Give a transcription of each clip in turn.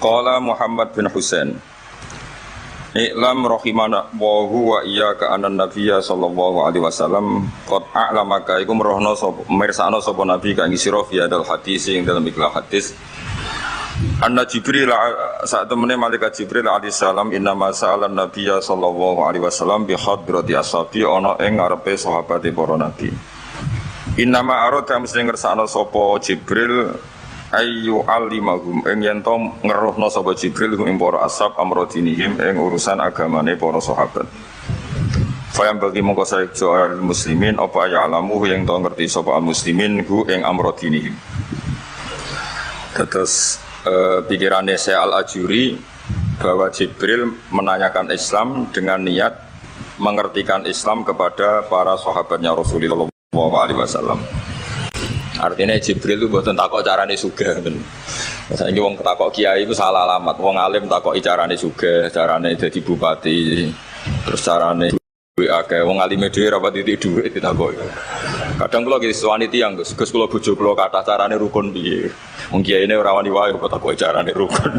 Qala Muhammad bin Husain I'lam rahimana wa huwa iyyaka anan nabiyya sallallahu alaihi wasallam qad a'lamaka iku merohno sapa mirsakno sapa nabi kang sira fi hadal hadis ing dalam ikhlas hadis anna Jibril saat temene malaikat Jibril alaihi salam inna ma sa'alan nabiyya sallallahu alaihi wasallam bi hadrati ashabi ana ing ngarepe sahabate para nabi inna ma arada mesti ngersakno sapa Jibril ayu alimahum ing yen to ngeruhna sapa Jibril ing para ashab amrodinihim ing urusan agamane para sahabat. Fayam bagi mongko saejo muslimin apa ya alamu yang to ngerti sapa muslimin hu ing amrodinihim. Terus pikirannya Syekh Al-Ajuri bahwa Jibril menanyakan Islam dengan niat mengertikan Islam kepada para sahabatnya Rasulullah SAW. Artinya Jibril itu buatan takok carane sugih. Misalnya ini wong takok kiai itu salah alamat. Wong alim takok carane sugih, carane jadi bupati, terus carane duit akeh. Wong alim dhewe ra pati duit ditakoki. Kadang kula ki suwani tiyang Gus kula bojo kula kathah carane rukun piye. Wong kiyaine ora wani wae kok takoki carane rukun.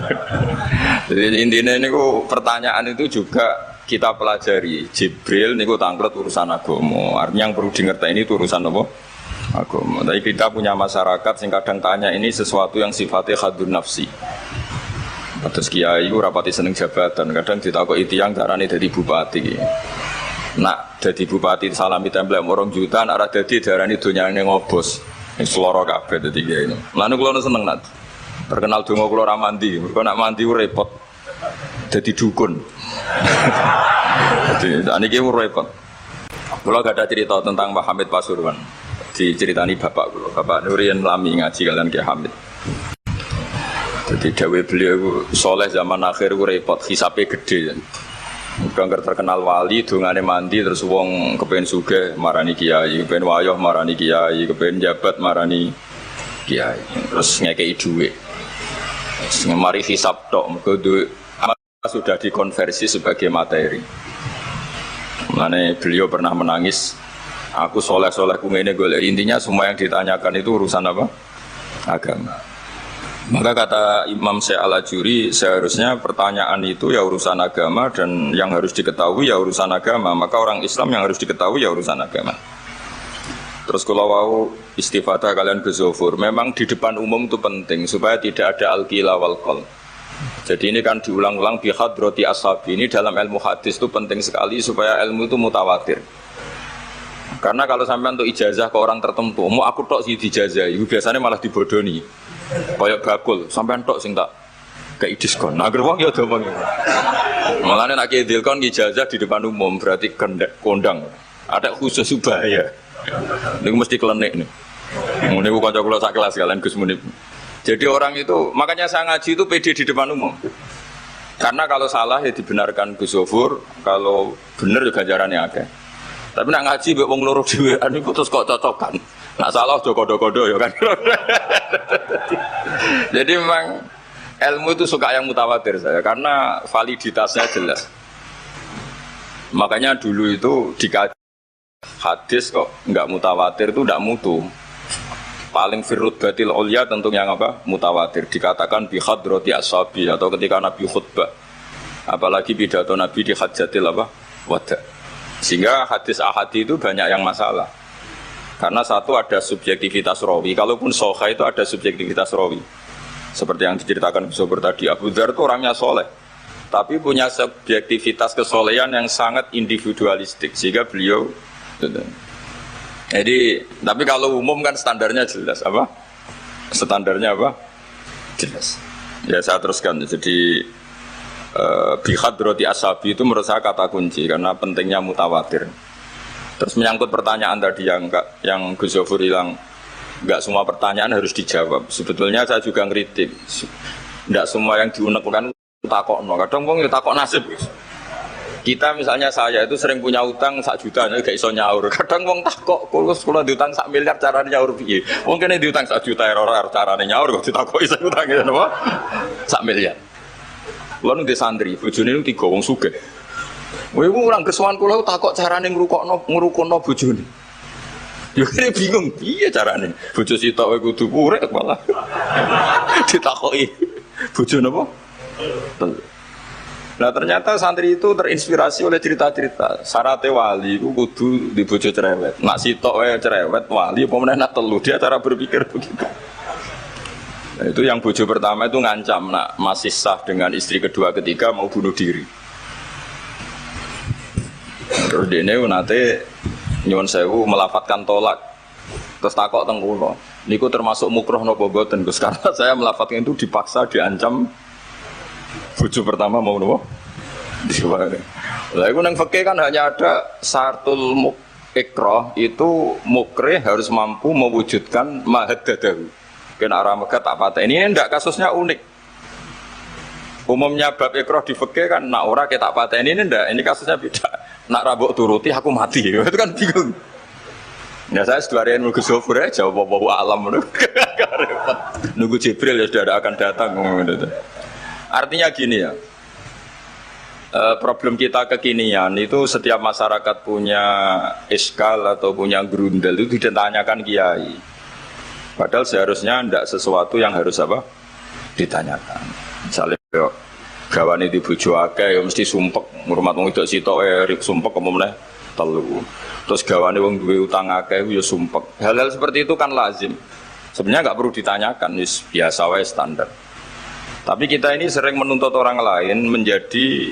Jadi intinya niku pertanyaan itu juga kita pelajari. Jibril niku tangklet urusan agama. Artinya yang perlu dingerteni itu urusan apa? Agama. Tapi kita punya masyarakat sing kadang tanya ini sesuatu yang sifatnya khadun nafsi. Terus kiai itu rapati seneng jabatan. Kadang ditakoki tiyang carane dadi bupati. Nak dadi bupati salami template orang juta, nak ora dadi darani donyane ngobos. Wis lara kabeh dadi kiai. Lan kula seneng nak. Terkenal donga kula ora mandi. Mergo nak mandi ku repot. Dadi dukun. Jadi niki repot. Kula gak ada cerita tentang Pak Hamid Pasuruan. Diceritani bapak kula, Bapak Nurian lami ngaji kalian Ki Hamid. Jadi dawuh beliau soleh zaman akhir ku repot, hisape gede. Muga terkenal wali, dongane mandi terus wong kepen sugih marani kiai, kepen wayoh marani kiai, kepen jabat marani kiai. Terus ngekeki dhuwit. Mari hisab tok, mergo duit sudah dikonversi sebagai materi. Mulane beliau pernah menangis. Aku soleh-soleh kumene golek. Intinya semua yang ditanyakan itu urusan apa? Agama. Maka kata Imam Syekh Al-Ajuri, seharusnya pertanyaan itu ya urusan agama dan yang harus diketahui ya urusan agama. Maka orang Islam yang harus diketahui ya urusan agama. Terus kalau mau istifadah kalian bezofur, memang di depan umum itu penting supaya tidak ada al-qila wal qol. Jadi ini kan diulang-ulang bi hadrati ashabi. Ini dalam ilmu hadis itu penting sekali supaya ilmu itu mutawatir. Karena kalau sampai untuk ijazah ke orang tertentu, mau aku tok sih dijazah, itu biasanya malah dibodoni. Kayak bakul, sampai tok sing tak kayak diskon. Nah, gerbang ya doang. Malah nak diskon ijazah di depan umum berarti kondang. Ada khusus bahaya. Ini mesti klenik nih. Ini bukan coklat sak kelas kalian Gus Munib. Jadi orang itu, makanya saya ngaji itu pede di depan umum. Karena kalau salah ya dibenarkan Gus Zofur, kalau benar juga ganjarannya ada. Tapi nak ngaji mbek wong loro dhewean iku terus kok cocokan. Nak salah aja kodo-kodo ya kan. Jadi memang ilmu itu suka yang mutawatir saya karena validitasnya jelas. Makanya dulu itu dikaji hadis kok enggak mutawatir itu enggak mutu. Paling firrut batil ulya tentu yang apa? Mutawatir. Dikatakan bi hadrati ashabi atau ketika Nabi khutbah. Apalagi pidato Nabi di hajatil apa? Wada. Sehingga hadis ahadi itu banyak yang masalah. Karena satu ada subjektivitas rawi. Kalaupun soha itu ada subjektivitas rawi. Seperti yang diceritakan Sobor tadi, Abu Dzar itu orangnya soleh. Tapi punya subjektivitas kesolehan yang sangat individualistik. Sehingga beliau jadi, tapi kalau umum kan standarnya jelas. Apa? Standarnya apa? Jelas. Ya saya teruskan. Jadi bihadrati ashabi itu menurut saya kata kunci karena pentingnya mutawatir. Terus menyangkut pertanyaan tadi yang Gus Zofur bilang enggak semua pertanyaan harus dijawab. Sebetulnya saya juga ngeritik. Enggak semua yang diunek-unek takokno. Kadang wong yo takok nasib. Kita misalnya saya itu sering punya utang 1 juta gak iso nyaur. Kadang wong takok kula diutang 1 miliar carane nyaur piye? Wong kene diutang 1 juta ora carane nyaur kok ditakoki sak utang napa? 1 miliar. Kulo nu di santri, bojone nu 3 wong sugih. Kowe urang kesuwan kula takok carane ngrukono bojone. Yo kene bingung piye carane. Bojo sitok kowe kudu urip malah. Ditakoki bojo napa? Nah ternyata santri itu terinspirasi oleh cerita-cerita. Syaratnya wali itu kudu di bojo cerewet. Nak sitok cerewet wali apa meneh nak telu, dia cara berpikir begitu. Nah, itu yang bojo pertama itu ngancam nak masih sah dengan istri kedua ketiga mau bunuh diri. Terus dene nate nyuwun sewu melafatkan tolak. Terus takok teng kula. Niku termasuk mukroh napa boten Gus? Karena saya melafatkan itu dipaksa diancam. Bojo pertama mau nopo? Diwae. Lah iku nang fikih kan hanya ada syaratul ikrah itu mukrih harus mampu mewujudkan mahaddadahu. Kena arah Mekah tak patah. Ini ndak kasusnya unik. Umumnya bab ikrah di fikih kan nak ora ke tak patah ini ndak. Ini kasusnya beda. Nak rabok turuti aku mati. Itu kan bingung. Ya saya seduarian nunggu Zofur aja bawa alam repot. Nunggu Jibril ya sudah akan datang. Artinya gini ya. Problem kita kekinian itu setiap masyarakat punya iskal atau punya grundel itu ditanyakan kiai. Padahal seharusnya tidak sesuatu yang harus apa ditanyakan. Misalnya gawane di bojo akeh ya mesti sumpek ngurmat wong wedok sitok sumpek kemene telu. Terus gawane wong duwe utang akeh ya sumpek. Hal-hal seperti itu kan lazim. Sebenarnya enggak perlu ditanyakan, wis biasa wae standar. Tapi kita ini sering menuntut orang lain menjadi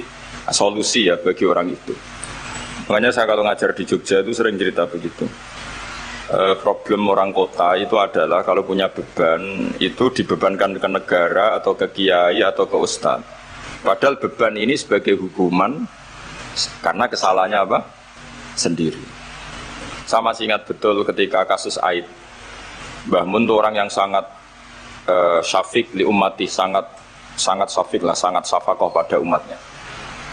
solusi ya bagi orang itu. Makanya saya kalau ngajar di Jogja itu sering cerita begitu. Problem orang kota itu adalah kalau punya beban itu dibebankan ke negara atau ke kiai atau ke ustadz. Padahal beban ini sebagai hukuman karena kesalahannya apa? Sendiri. Saya masih ingat betul ketika kasus Aid. Mbah Mun itu orang yang sangat syafiq li ummati, sangat syafiq lah, sangat syafaqah pada umatnya.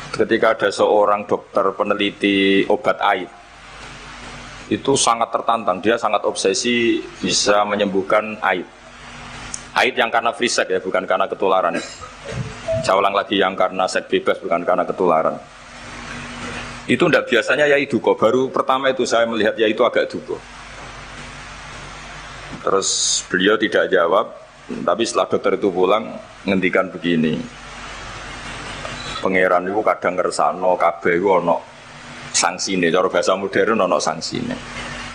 Ketika ada seorang dokter peneliti obat Aid, itu sangat tertantang, dia sangat obsesi bisa menyembuhkan Aid. Aid yang karena free sex ya, bukan karena ketularan. Saya ulang lagi, yang karena seks bebas, bukan karena ketularan. Itu tidak biasanya yai duko. Baru pertama itu saya melihat yai itu agak duko. Terus beliau tidak jawab, tapi setelah dokter itu pulang ngendikan begini. Pangeran itu kadang ngersano kabeh iku ana sangsine, cara bahasa modern ana sangsine.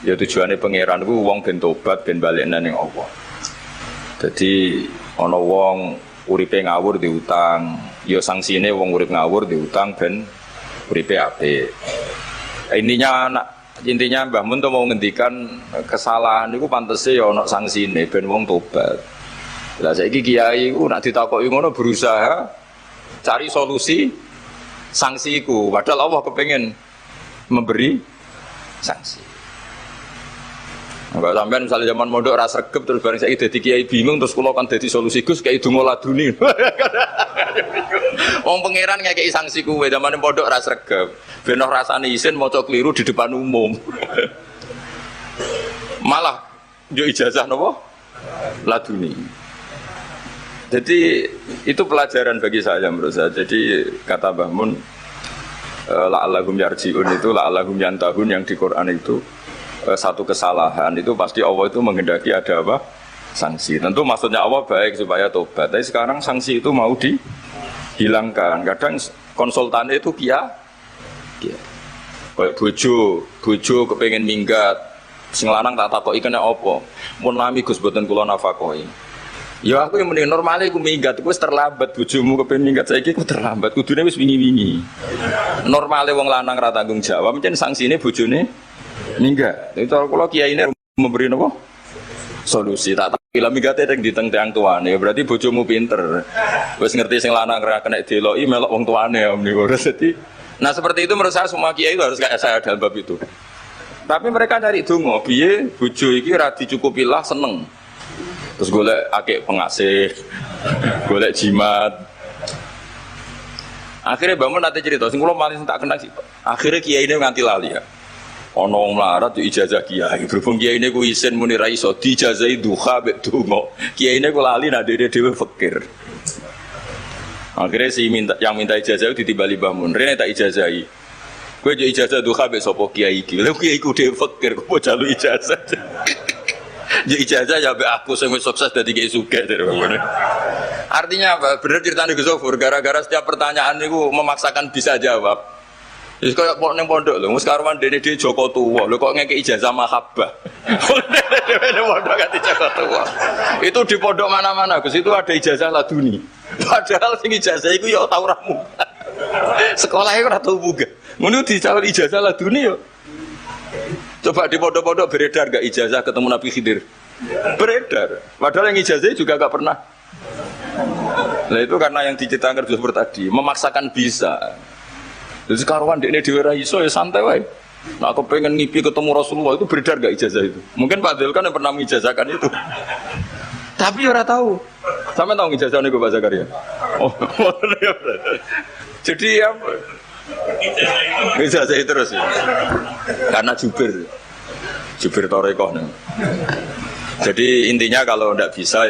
Ya tujuane pangeran iku wong ben tobat ben balik nang Allah. Jadi ana wong uripe ngawur diutang, ya sangsine wong urip ngawur diutang ben uripe apik. Intinya Mbah Mun tuh mau ngendikan kesalahan itu pantese ya ana sangsine ben wong tobat. Lah saiki kiai ku nek ditakoki ngono berusaha cari solusi sanksi iku, padahal Allah kepengen memberi sanksi. Enggak sampean misalnya zaman mondok ra sregep terus bareng saiki dadi kiai bingung terus kula kan dadi solusi Gus kiai donga laduni. Wong pangeran ngekeki sanksi kuwe zaman mondok ra sregep. Ben ora rasane isin maca kliru di depan umum. Malah yo ijazah napa? Laduni. Jadi itu pelajaran bagi saya menurut saya. Jadi kata Mbah Mun la'allahum yarji'un itu la'allahum yantahun yang di Quran itu satu kesalahan itu pasti Allah itu menghendaki ada apa? Sanksi. Tentu maksudnya Allah baik supaya tobat. Tapi sekarang sanksi itu mau dihilangkan. Kadang konsultannya itu kayak bojo kepengen minggat. Sing lanang tak takoki kena apa? Mun lami Gus boten kula nafakoi. Ya aku yang mending normalnya aku minggat, aku terlambat bojomu kepengen minggat saiki aku terlambat, kudune wis wingi-wingi. Normalnya wong lanang ra tanggung jawab, mencen sanksine bojone minggat. Itu kalau kiyaine memberi napa? Solusi. Tak bila minggate teng diteng-teng tuane, berarti bojomu pinter. Wis ngerti sing lanang ra kena deloki melok wong tuane ya niku. Jadi nah seperti itu menurut saya semua kiai itu harus kayak saya dalam bab itu. Tapi mereka cari donga, piye bojo iki ra dicukupilah seneng. Terus golek akeh pengasih, golek jimat. Akhirnya bangun nanti cerita, sing kula malah tak kenal sih. Akhirnya kiai ini nganti lali ya. Ono melarat di ijazah kiai. Berhubung kiai ini ku isin muni ra iso dijazahi duha mek donga. Kiai ini ku lali nak dhewe fakir. Akhirnya yang minta ijazah itu ditimbali bangun. Rene tak ijazahi. Kowe yo ijazah duha mek sapa kiai iki. Lha kiai ku dhewe fakir kok jalu ijazah. Ya ijazah ya mbak aku sing wis sukses dadi kiai sugih. Artinya apa? Bener ceritane Gus Zofur, gara-gara setiap pertanyaan niku memaksakan bisa jawab. Wis koyo ning pondok lho, wis karuan dene dhewe Joko Tuwa. Lho kok ngekeki ijazah mahabbah. Dene pondok ganti Joko Tuwa. Itu di pondok mana-mana Gus itu ada ijazah laduni. Padahal sing ijazah iku ya tau ra munggah. Sekolahnya ora tau munggah. Ngono dicalon ijazah laduni yo. Coba di pondok-pondok beredar gak ijazah ketemu Nabi Khidir? Beredar. Padahal yang ijazah juga gak pernah. Nah itu karena yang diceritakan Gus tadi memaksakan bisa. Jadi karuan dekne dhewe ra iso ya santai wae. Nah aku pengen ngipi ketemu Rasulullah itu beredar gak ijazah itu? Mungkin Pak Del kan yang pernah mengijazahkan itu. Tapi ora tahu. Sampe tahu ijazah niku Pak Zakaria. Oh. Jadi apa? Ijazah itu terus ya. Karena Jubir Torekoh nih. Jadi intinya kalau tidak bisa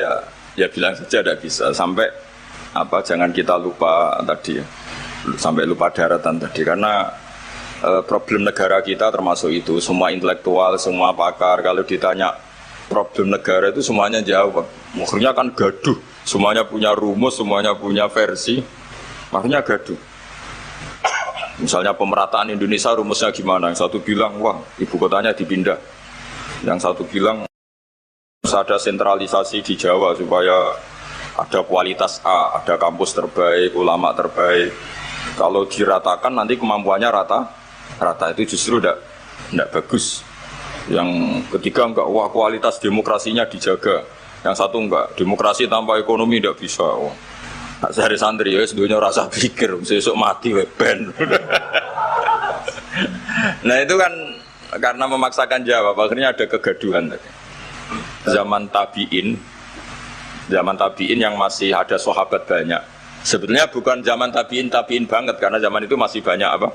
ya bilang saja tidak bisa. Sampai apa jangan kita lupa tadi ya. Sampai lupa daratan tadi karena problem negara kita termasuk itu. Semua intelektual, semua pakar kalau ditanya problem negara itu semuanya jawab. Akhirnya kan gaduh. Semuanya punya rumus, semuanya punya versi. Akhirnya gaduh. Misalnya pemerataan Indonesia rumusnya gimana? Yang satu bilang, wah ibu kotanya dipindah. Yang satu bilang, harus ada sentralisasi di Jawa supaya ada kualitas A, ada kampus terbaik, ulama terbaik. Kalau diratakan nanti kemampuannya rata itu justru tidak bagus. Yang ketiga enggak, wah kualitas demokrasinya dijaga. Yang satu enggak, demokrasi tanpa ekonomi tidak bisa. Wah. Nak sehari santri ya sedunia rasa pikir, besok mati ben. Nah itu kan karena memaksakan jawab, akhirnya ada kegaduhan tadi. Zaman tabiin yang masih ada sahabat banyak. Sebetulnya bukan zaman tabiin banget karena zaman itu masih banyak apa?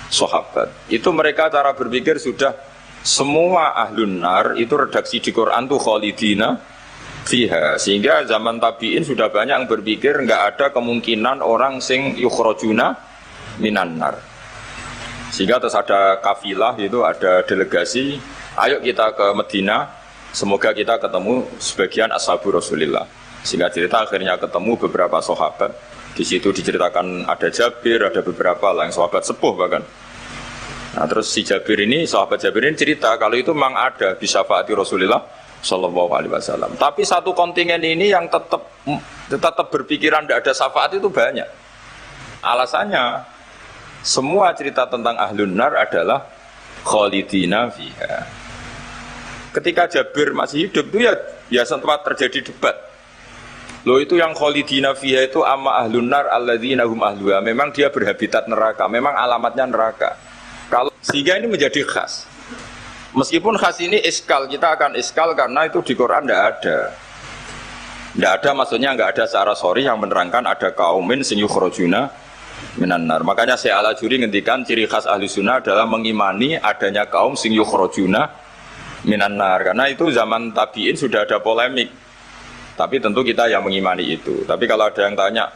Sahabat. Itu mereka cara berpikir sudah semua ahlun nar itu redaksi di Quran tuh khalidina fiha, sehingga zaman tabi'in sudah banyak yang berpikir enggak ada kemungkinan orang sing yukhrajuna minan nar. Sehingga terus ada kafilah itu ada delegasi, ayo kita ke Medina, semoga kita ketemu sebagian ashabu Rasulillah. Sehingga cerita akhirnya ketemu beberapa sahabat. Di situ diceritakan ada Jabir, ada beberapa lah yang sahabat sepuh bahkan. Nah, terus si Jabir ini, sahabat Jabir ini cerita kalau itu memang ada bisa faati Rasulillah Sallallahu Alaihi Wasallam. Tapi satu kontingen ini yang tetap berpikiran tidak ada syafaat itu banyak. Alasannya semua cerita tentang ahlun nar adalah khalidina fiha. Ketika Jabir masih hidup itu ya sempat terjadi debat. Loh itu yang khalidina fiha itu amma ahlun nar alladzina hum ahluha. Memang dia berhabitat neraka, memang alamatnya neraka. Kalau sehingga ini menjadi khas. Meskipun khas ini iskal, kita akan iskal karena itu di Quran tidak ada. Tidak ada maksudnya tidak ada secara sorry yang menerangkan ada kaumin sing yukhrajuna minan nar. Makanya Syekh Al-Ajuri ngendikan ciri khas ahli sunnah adalah mengimani adanya kaum sing yukhrajuna minan nar. Karena itu zaman tabi'in sudah ada polemik. Tapi tentu kita yang mengimani itu. Tapi kalau ada yang tanya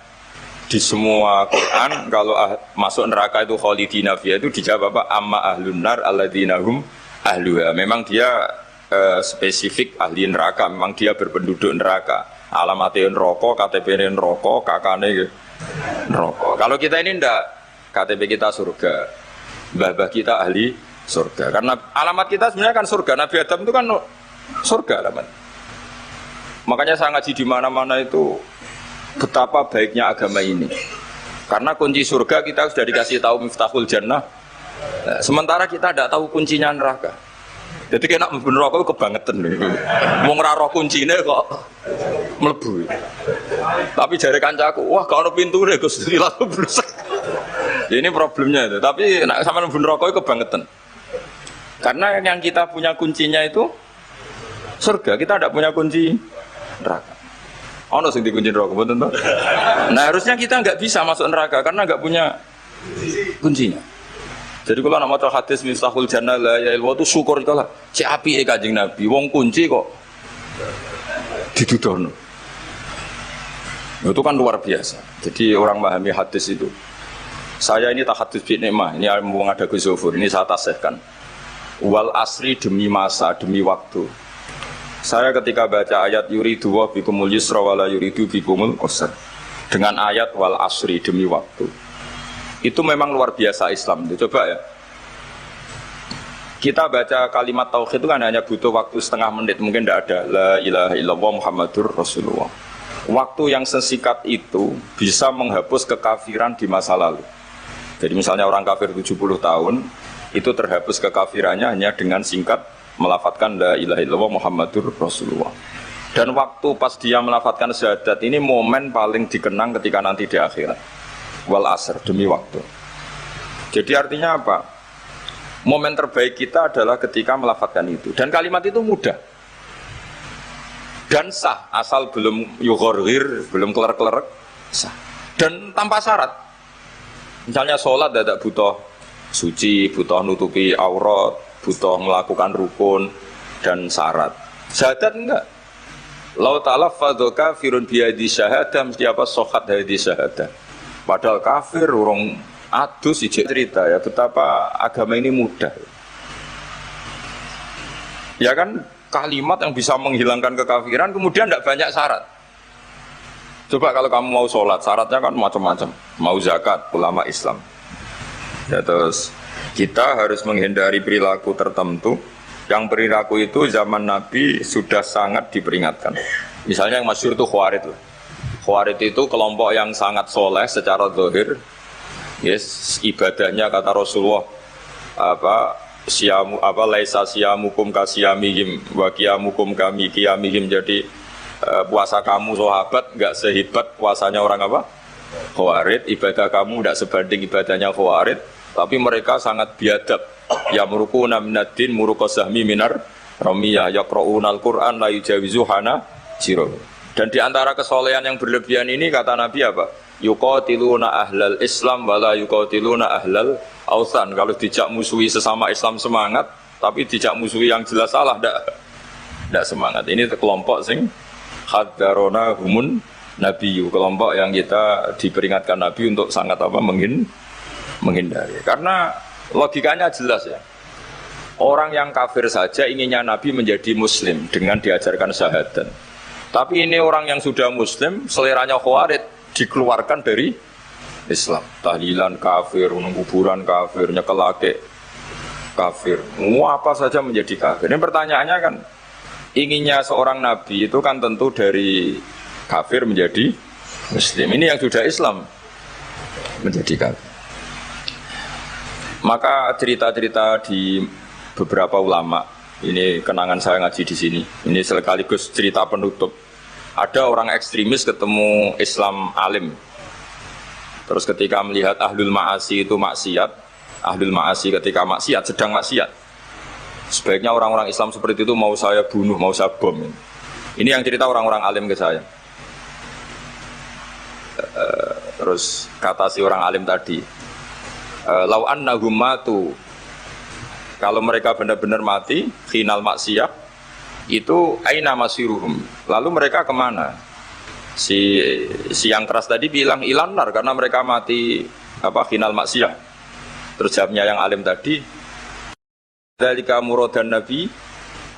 di semua Quran kalau masuk neraka itu khalidina fiha itu dijawab apa? Amma ahlun nar alladzina hum ahluha. Memang dia spesifik ahli neraka, memang dia berpenduduk neraka. Alamatnya neraka, KTP-nya neraka, kakaknya neraka. Kalau kita ini ndak, KTP kita surga, mbah-mbah kita ahli surga. Karena alamat kita sebenarnya kan surga. Nabi Adam itu kan surga alamat. Makanya saya ngaji di mana-mana itu betapa baiknya agama ini. Karena kunci surga kita sudah dikasih tahu miftahul jannah. Nah, sementara kita tidak tahu kuncinya neraka. Jadi kena mlebu neraka kebangetan lho. Wong ora roh kuncine kok mlebu. Tapi jare kancaku, wah gak ono pintune Gus, langsung blesek. Ini problemnya itu. Tapi nek sampean mlebu neraka kebangetan. Karena yang kita punya kuncinya itu surga, kita tidak punya kunci neraka. Ono sing dikunci neraka mboten to? Nah, harusnya kita enggak bisa masuk neraka karena enggak punya kuncinya. Jadi kalau nak maca hadis miftahul jannah la ya ilmu itu syukur itulah. Si apike Kanjeng Nabi, wong kunci kok didudono. Itu kan luar biasa. Jadi orang memahami hadis itu. Saya ini tak hadis bi nikmah, ini mumpung ada Gus Zofur, ini saya tasihkan. Wal asri demi masa, demi waktu. Saya ketika baca ayat yuridu wa bikumul yusra wala yuridu bikumul usra, dengan ayat wal asri demi waktu, itu memang luar biasa Islam. Coba ya, kita baca kalimat tauhid itu kan hanya butuh waktu setengah menit, mungkin tidak ada la ilaha illallah Muhammadur Rasulullah. Waktu yang sesikat itu bisa menghapus kekafiran di masa lalu. Jadi misalnya orang kafir 70 tahun, itu terhapus kekafirannya hanya dengan singkat melafadzkan la ilaha illallah Muhammadur Rasulullah. Dan waktu pas dia melafadzkan syahadat ini momen paling dikenang ketika nanti di akhirat. Wal asr, demi waktu. Jadi artinya apa? Momen terbaik kita adalah ketika melafadzkan itu. Dan kalimat itu mudah dan sah, asal belum yughorghir, belum keler-keler, sah. Dan tanpa syarat. Misalnya sholat tidak butuh suci, butuh nutupi aurat, butuh melakukan rukun dan syarat. Syahadat enggak. Lau talaffadhu kafirun biyadi syahadah, mesti apa? Sohat hadi syahadah. Padahal kafir urung adus ijek cerita ya betapa agama ini mudah. Ya kan, kalimat yang bisa menghilangkan kekafiran kemudian tidak banyak syarat. Coba kalau kamu mau sholat, syaratnya kan macam-macam. Mau zakat, ulama Islam. Ya, terus kita harus menghindari perilaku tertentu yang perilaku itu zaman Nabi sudah sangat diperingatkan. Misalnya yang masyhur itu Khawarij. Khawarij itu kelompok yang sangat soleh secara zahir. Yes, ibadahnya kata Rasulullah laisa siyamukum kasiyamihim wa qiyamukum kami qiyamihim. Jadi puasa kamu sahabat enggak sehebat puasanya orang apa? Khawarij. Ibadah kamu enggak sebanding ibadahnya Khawarij, tapi mereka sangat biadab. Ya murukuna minaddin murukosahmi minar ramiyah yaqra'unal Qur'an la yujawizu hana jiro. Dan di antara kesolehan yang berlebihan ini kata Nabi apa? Yuqatiluna ahlal Islam wala yuqatiluna ahlal ausan. Kalau dijak musuhi sesama Islam semangat, tapi dijak musuhi yang jelas salah ndak semangat. Ini kelompok sing hadarona humun nabiyyu, kelompok yang kita diperingatkan Nabi untuk sangat apa menghindari. Karena logikanya jelas ya. Orang yang kafir saja inginnya Nabi menjadi muslim dengan diajarkan syahadat. Tapi ini orang yang sudah muslim, seleranya Khawarij, dikeluarkan dari Islam. Tahlilan kafir, kuburan kafir, nyekelake kafir. Apa saja menjadi kafir. Ini pertanyaannya kan, inginnya seorang nabi itu kan tentu dari kafir menjadi muslim. Ini yang sudah Islam menjadi kafir. Maka cerita-cerita di beberapa ulama, ini kenangan saya ngaji di sini. Ini sekaligus cerita penutup. Ada orang ekstremis ketemu Islam alim. Terus ketika melihat ahlul ma'asi itu maksiat, ahlul ma'asi ketika maksiat, sedang maksiat, sebaiknya orang-orang Islam seperti itu mau saya bunuh, mau saya bom. Ini yang cerita orang-orang alim ke saya. Terus kata si orang alim tadi, lau annahum matu, kalau mereka benar-benar mati final maksiyah itu aina masiruhum, lalu mereka kemana? Si yang keras tadi bilang ilanar karena mereka mati apa final maksiyah. Terus jawabnya yang alim tadi, dzalika muradan nabi,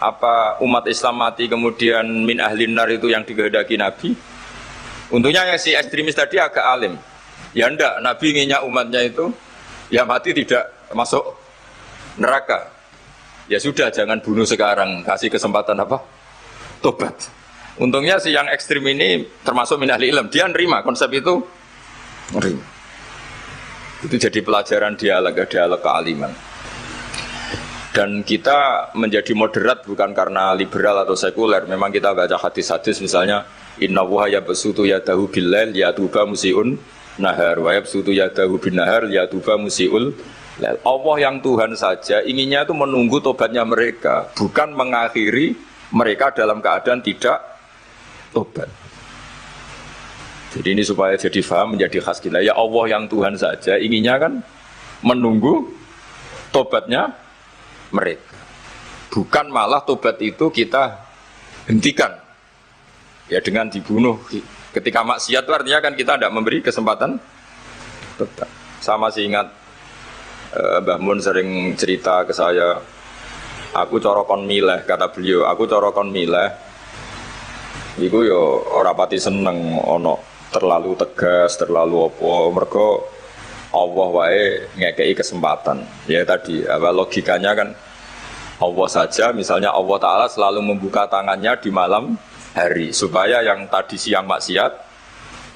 apa umat Islam mati kemudian min ahlin nar itu yang dikehendaki Nabi? Untungnya yang si ekstremis tadi agak alim. Ya enggak, Nabi inginnya umatnya itu ya mati tidak masuk neraka. Ya sudah, jangan bunuh sekarang, kasih kesempatan apa? Tobat. Untungnya si yang ekstrim ini termasuk min ahli ilm, dia nerima konsep itu, nerima. Itu jadi pelajaran dialog kealiman. Dan kita menjadi moderat bukan karena liberal atau sekuler. Memang kita baca hadis-hadis misalnya inna wuha yabsutu yadahu billail yatuba musiun nahar wa yabsutu yadahu bin nahar yatuba musiul. Allah yang Tuhan saja inginnya itu menunggu tobatnya mereka, bukan mengakhiri mereka dalam keadaan tidak tobat. Jadi ini supaya jadi faham, menjadi khas kita. Ya Allah yang Tuhan saja inginnya kan menunggu tobatnya mereka, bukan malah tobat itu kita hentikan ya dengan dibunuh. Ketika maksiat itu artinya kan kita tidak memberi kesempatan tobat. Saya masih ingat Mbah Mun sering cerita ke saya, aku corokon milih, kata beliau, aku corokon milih. Iku yo ora pati seneng ono terlalu tegas, terlalu apa. Mergo Allah wae ngekei kesempatan. Ya tadi, logikanya kan Allah saja, misalnya Allah Ta'ala selalu membuka tangannya di malam hari supaya yang tadi siang maksiat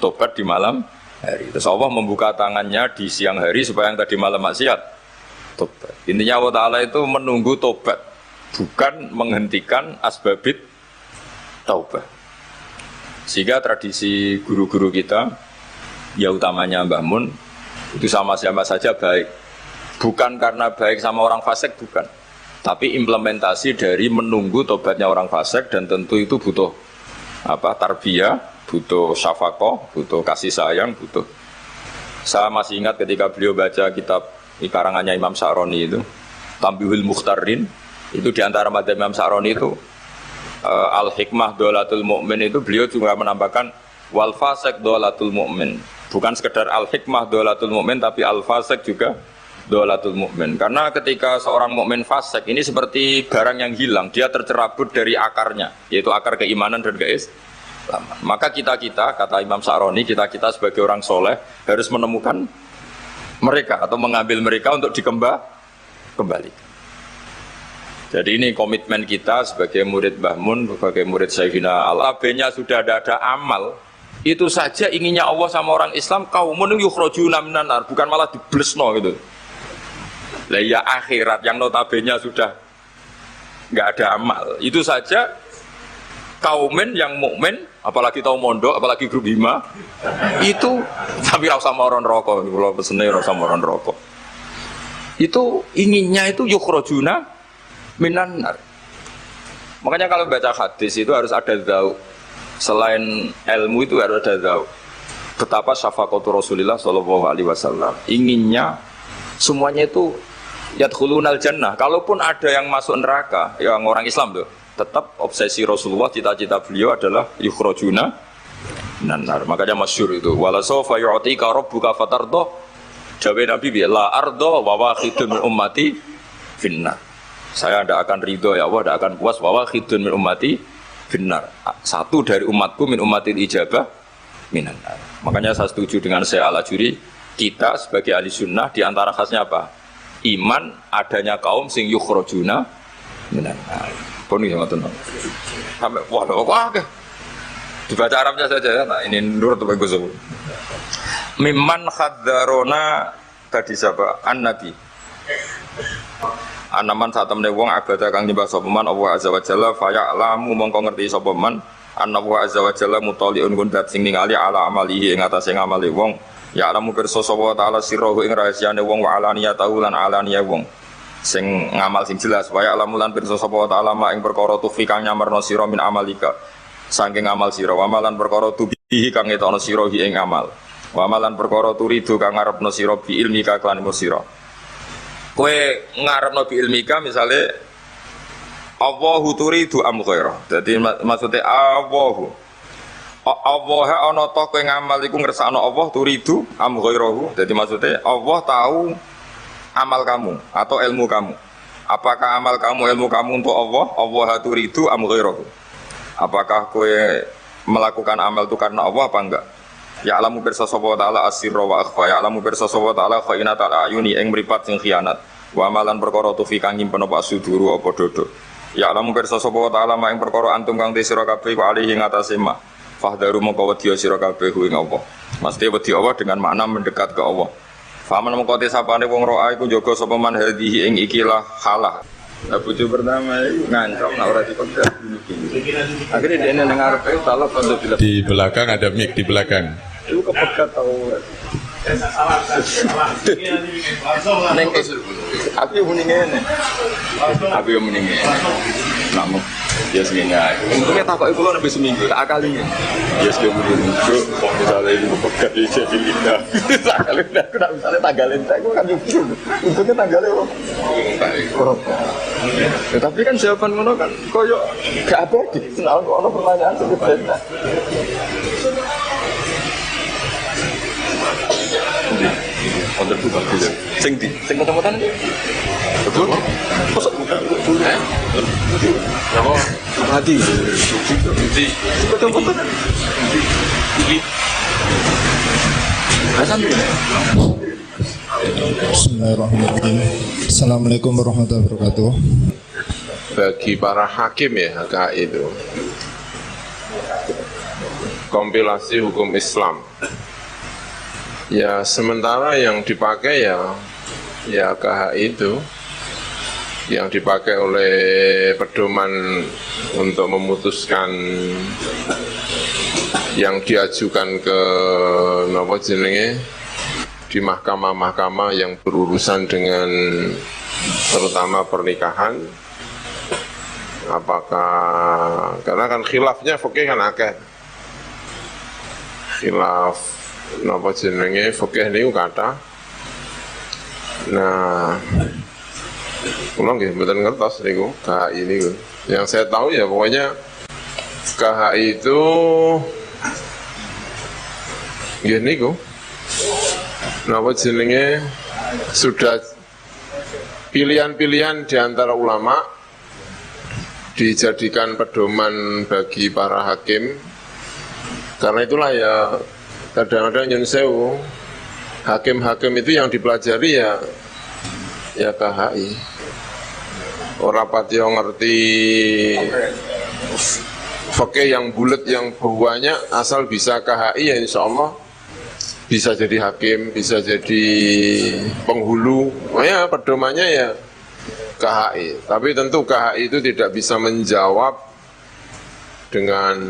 tobat di malam hari. Terus Allah membuka tangannya di siang hari supaya yang tadi malam maksiat tobat. Intinya Allah Ta'ala itu menunggu tobat, bukan menghentikan asbabit taubat. Sehingga tradisi guru-guru kita, ya utamanya Mbah Mun, itu sama-sama saja baik. Bukan karena baik sama orang fasik, bukan. Tapi implementasi dari menunggu tobatnya orang fasik, dan tentu itu butuh tarbiyah, butuh syafaqah, butuh kasih sayang, butuh. Saya masih ingat ketika beliau baca kitab karangannya Imam Sa'roni itu Tambihul Mukhtarin, itu diantara madzhab Imam Sa'roni itu Al-Hikmah Dolatul Mu'min, itu beliau juga menambahkan Wal Fasik Dolatul Mu'min, bukan sekedar Al-Hikmah Dolatul Mu'min, tapi Al-Fasik juga Dolatul Mu'min. Karena ketika seorang mukmin fasik ini seperti barang yang hilang, dia tercerabut dari akarnya, yaitu akar keimanan dan keislaman. Maka kita kata Imam Sa'roni, kita sebagai orang soleh harus menemukan mereka atau mengambil mereka untuk kembali. Jadi ini komitmen kita sebagai murid Mbah Mun, sebagai murid Sayyidina Al-Abenya sudah ada amal. Itu saja inginnya Allah sama orang Islam, kaumun yukhrajuna minan nar, bukan malah diblesno gitu. Lah ya akhirat yang notabene sudah enggak ada amal. Itu saja kaumen yang mukmin, apalagi tahu mondok, apalagi grup hima, itu tapi rasa moron rokok, kalau pesene rasa moron rokok. Itu inginnya itu yukhrajuna minan nar. Makanya kalau baca hadis itu harus ada dzauq. Selain ilmu itu harus ada dzauq. Betapa syafaqatu Rasulullah sallallahu alaihi wasallam. Inginnya semuanya itu yadkhulunal jannah. Kalaupun ada yang masuk neraka, yang orang Islam tuh, tetap obsesi Rasulullah, cita-cita beliau adalah yukhrajuna minan nar. Makanya masyhur itu wala sawfa yu'tika rabbuka fatarda. Jawab Nabi bi la arda wa wahidun min ummati finnar. Saya tidak akan ridho ya Allah, tidak akan puas wa wahidun min ummati finnar. Satu dari umatku min ummatil ijabah minan nar. Makanya saya setuju dengan Syekh Al-Ajuri, kita sebagai ahli sunnah di antara khasnya apa? Iman adanya kaum sing yukhrajuna minan nar. Pun ya ngoten. Sampai wah kok dibaca Arabnya saja ya. Nah, ini nur atau bagus. Mimman khadzarona tadi siapa? An-Nabi. Anaman saat temne wong abada kang nyembah sapa man Allah azza wa jalla fa ya'lamu mongko ngerti sapa man annahu azza wa jalla mutaliun gundat sing ningali ala amalihi ing atase ngamali wong ya'lamu pirsa sapa taala sirruhu ing rahasiane wong wa alaniyatahu lan alaniya wong sing ngamal sing jelas wa ya'lamu lan pirsa sapa taala mak ing perkara tufi kang nyamarno sira min amalika saking amal sira wa malan perkara tubihi kang etono sira ing amal wa malan perkara turidu kang ngarepno sira bi ilmika kan sira kowe ngarepno bi ilmika misale Allahu turidu am ghaira. Dadi maksudnya Allah ana ta kowe ngamal iku ngersakno Allah turidu am ghairahu. Dadi maksudnya Allah tahu amal kamu atau ilmu kamu. Apakah amal kamu ilmu kamu untuk Allah? Allah turidu am ghairahu. Apakah kowe melakukan amal itu karena Allah apa enggak? Ya alamu pirsa sapa taala asirra wa akhfa. Ya alamu pirsa sapa taala khainat ayuni ing mripat sing khianat. Wa amalan perkara tufi kang nyimpen apa suduru apa dodo. Ya alamu pirsa sapa taala ing perkara antum kang te sira kabeh ku alihi ngatasé ma. Fahdaru mongko wedi sira kabeh ing Allah. Mesti wedi Allah dengan makna mendekat ke Allah. Faman mongko te sapane wong roa iku jaga sapa man hadhihi ing ikilah halah. Bojo pertama itu ngancam nak ora dipegat akhirnya dia nang ngarepe salah pada di belakang ada mic di belakang itu kepegat tau neng aku muni ngene aku yo muni ngene namun ya seminggu untungnya takoki kula nek seminggu tak akali ya sing muni bro misalnya ibu kepegat di jadi lidah sakali aku nak misalnya tanggalin aku kan untungnya tanggalnya tapi kan jawaban ngono kan koyo gak abadi soal ono pertanyaan sebetulnya Wonten buka dulu. Sing ketemu-temuan iki. Betul. Kosok buka dulu. Napa? Mati. Di ketemu-temuan. Di. Hasan dulu. Bismillahirrahmanirrahim. Assalamualaikum warahmatullahi wabarakatuh. Bagi para hakim ya HKI itu kompilasi hukum Islam. Ya sementara yang dipakai ya KHI itu yang dipakai oleh pedoman untuk memutuskan yang diajukan ke napa jenenge di mahkamah-mahkamah yang berurusan dengan terutama pernikahan. Apakah karena kan khilafnya fikih kan akeh. Khilaf napa jenenge fikih niku kathah. Nah, kula nggih mboten ngertos niku KHI niku. Yang saya tahu ya pokoknya KHI itu nggih niku napa jenenge sudah pilihan-pilihan di antara ulama dijadikan pedoman bagi para hakim. Karena itulah ya kadang-kadang nyun sewu hakim-hakim itu yang dipelajari ya KHI. Ora pati ngerti fikih yang bulat yang banyak asal bisa KHI ya insya Allah bisa jadi hakim, bisa jadi penghulu. Oh ya pedomannya ya KHI. Tapi tentu KHI itu tidak bisa menjawab dengan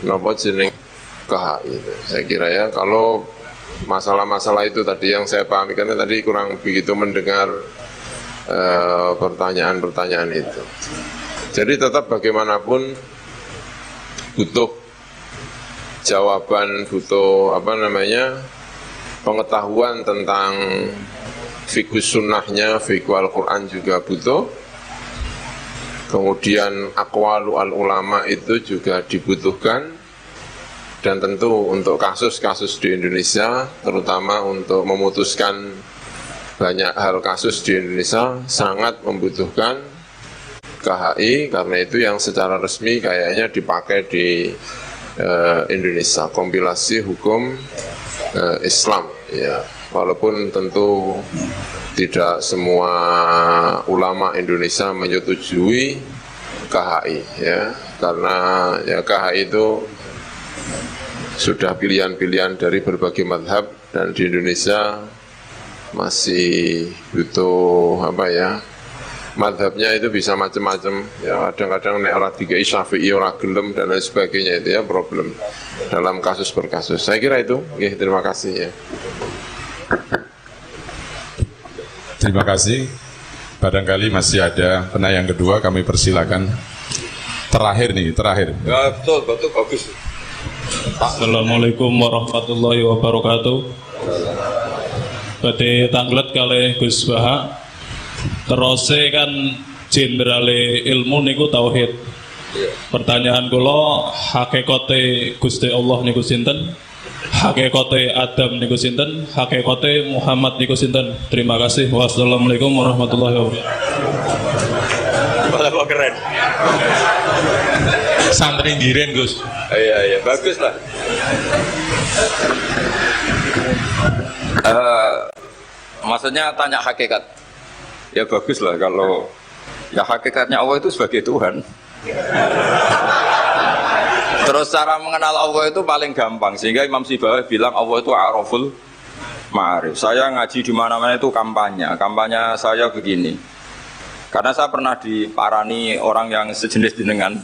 napa jeneng KHI. Saya kira ya kalau masalah-masalah itu tadi yang saya pahami karena tadi kurang begitu mendengar pertanyaan-pertanyaan itu. Jadi tetap bagaimanapun butuh jawaban, butuh pengetahuan tentang fikih sunnahnya, fikih Al-Quran juga butuh. Kemudian aqwalu al-ulama itu juga dibutuhkan. Dan tentu untuk kasus-kasus di Indonesia, terutama untuk memutuskan banyak hal kasus di Indonesia, sangat membutuhkan KHI, karena itu yang secara resmi kayaknya dipakai di Indonesia, kompilasi hukum Islam. Ya, walaupun tentu tidak semua ulama Indonesia menyetujui KHI, ya, karena ya KHI itu sudah pilihan-pilihan dari berbagai mazhab dan di Indonesia masih butuh mazhabnya itu bisa macam-macam ya, kadang-kadang nek ora dikai Syafi'i ora gelem dan lain sebagainya itu ya problem dalam kasus per kasus. Saya kira itu. Oke, terima kasih ya. Terima kasih. Barangkali masih ada penanya yang kedua, kami persilakan. Terakhir. Ya betul bagus. Assalamualaikum warahmatullahi wabarakatuh. Badhe tanglet kalih Gus Baha. Terose kan jenderale ilmu niku tauhid. Pertanyaan kula, hakikate Gusti Allah niku sinten? Hakikate Adam niku sinten? Hakikate Muhammad niku sinten? Terima kasih. Wassalamualaikum warahmatullahi wabarakatuh. Malah kok keren. Santri ngiren, Gus. Iya, bagus lah. Maksudnya tanya hakikat. Ya bagus lah kalau ya hakikatnya Allah itu sebagai Tuhan. Terus cara mengenal Allah itu paling gampang, sehingga Imam Sibawayh bilang Allah itu a'raful ma'arif. Saya ngaji di mana-mana itu kampanye saya begini. Karena saya pernah diparani orang yang sejenis jenengan.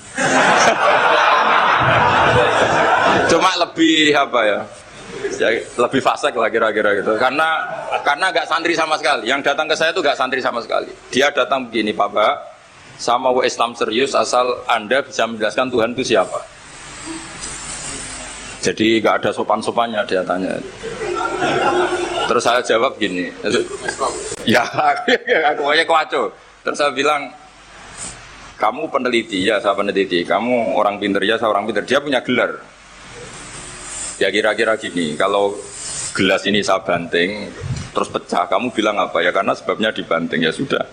Cuma lebih lebih fasik lah kira-kira gitu. Karena nggak santri sama sekali. Yang datang ke saya itu nggak santri sama sekali. Dia datang begini, Pak Ba, saya mau Islam serius asal Anda bisa menjelaskan Tuhan itu siapa. Jadi nggak ada sopan-sopannya dia tanya. Terus saya jawab gini, ya aku aja kacau. Terus saya bilang, kamu peneliti, ya saya peneliti. Kamu orang pinter, ya saya orang pinter. Dia punya gelar. Ya kira-kira gini, kalau gelas ini saya banting terus pecah, kamu bilang apa? Ya karena sebabnya dibanting. Ya sudah.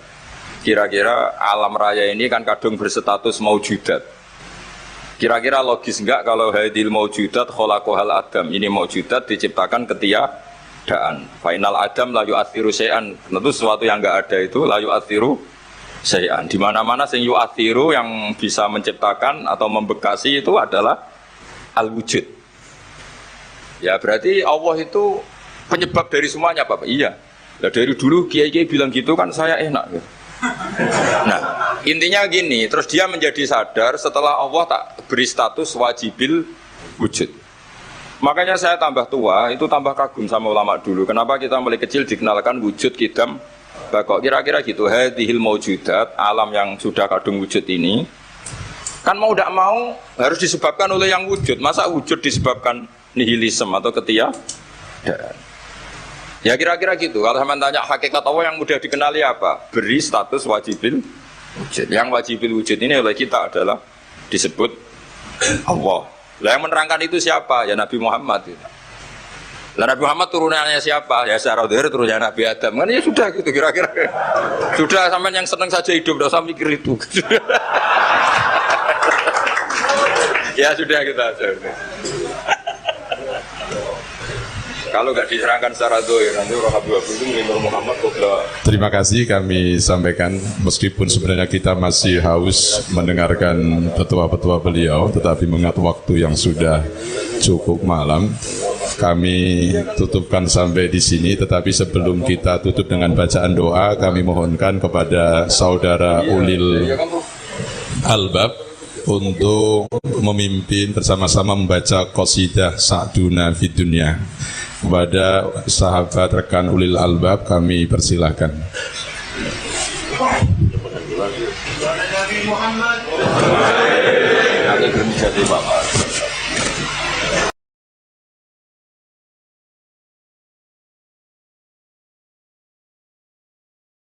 Kira-kira alam raya ini kan kadung berstatus maujudat. Kira-kira logis enggak kalau hadil maujudat khalaqahal adam, ini maujudat diciptakan ketiadaan. Final adam la yu'athiru syai'an. Tentu sesuatu yang enggak ada itu la yu'athiru syai'an. Di mana-mana sing yu'athiru yang bisa menciptakan atau membekasi itu adalah al-wujud. Ya berarti Allah itu penyebab dari semuanya, Bapak. Iya. Nah, dari dulu kiai-kiai bilang gitu kan saya enak gitu. Nah, intinya gini, terus dia menjadi sadar setelah Allah tak beri status wajibil wujud. Makanya saya tambah tua, itu tambah kagum sama ulama dulu. Kenapa kita mulai kecil dikenalkan wujud kidam bakok, kira-kira gitu. Hadhil maujudat, alam yang sudah kadung wujud ini kan mau tidak mau harus disebabkan oleh yang wujud. Masa wujud disebabkan nihilisme atau ketiadaan? Ya kira-kira gitu. Kalau sama tanya hakikat Allah yang mudah dikenali apa? Beri status wajibil wujud. Yang wajibil wujud ini oleh kita adalah disebut Allah. Lah yang menerangkan itu siapa? Ya Nabi Muhammad. Lah Nabi Muhammad turunannya siapa? Ya secara zahir turunnya Nabi Adam. Kan ya sudah gitu kira-kira. Sudah sampean yang senang saja hidup, enggak usah mikir itu. Ya sudah kita aja. Kalau nggak diserangkan secara doir, nanti orang Habib itu menurut Muhammad Qobla. Terima kasih kami sampaikan, meskipun sebenarnya kita masih haus mendengarkan petua-petua beliau, tetapi mengingat waktu yang sudah cukup malam, kami tutupkan sampai di sini. Tetapi sebelum kita tutup dengan bacaan doa, kami mohonkan kepada saudara ulil albab untuk memimpin bersama-sama membaca qasidah Sa'duna Fid Dunya. Kepada sahabat rekan ulil albab kami persilahkan. Nabi Muhammad.